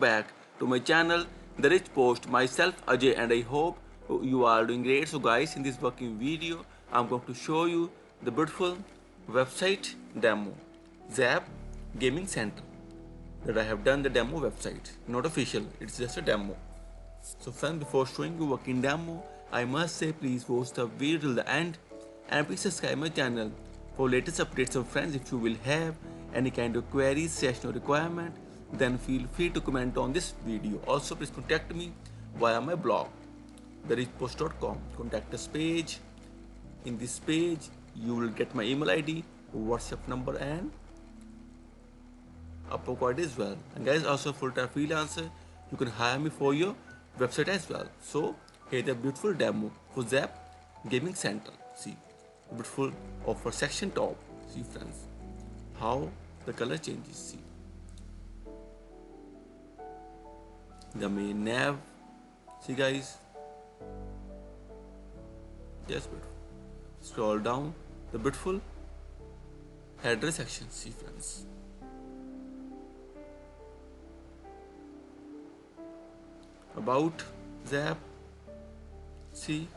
back to my channel Therichpost, myself Ajay, and I hope you are doing great. So guys, in this working video I'm going to show you the beautiful website demo ZAPP Gaming Center that I have done the demo website, not official, it's just a demo. So friends, before showing you working demo, I must say please watch the video till the end and please subscribe my channel for latest updates. So friends, if you will have any kind of queries, session or requirement, then feel free to comment on this video. Also please contact me via my blog therichpost.com contact us page. In this page you will get my email ID, WhatsApp number and upper code as well. And guys, also full-time freelancer, you can hire me for your website as well. So here's a beautiful demo for ZAPP Gaming Center. See, beautiful offer section top. See friends, how the color changes. See the main nav. See guys, just beautiful. Scroll down the beautiful header section. See friends, about ZAPP. See,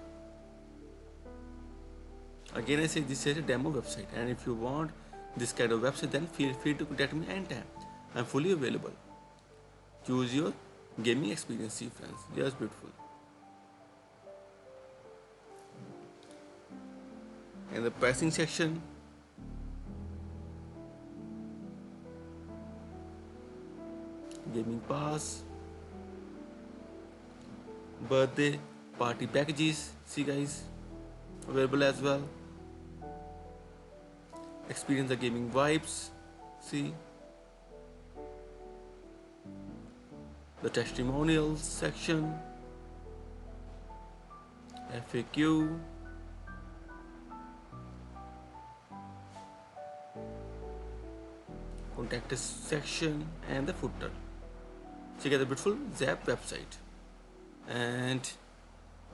again I say this is a demo website, and if you want this kind of website, then feel free to contact me anytime. I'm fully available. Choose your gaming experience. See friends, just beautiful. And the pricing section, gaming pass, birthday party packages. See guys, available as well. Experience the gaming vibes. See the testimonials section, FAQ, contact us section, and the footer. So you get the beautiful ZAPP website. And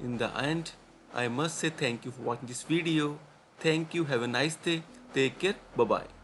in the end, I must say thank you for watching this video. Thank you. Have a nice day. Take care. Bye bye.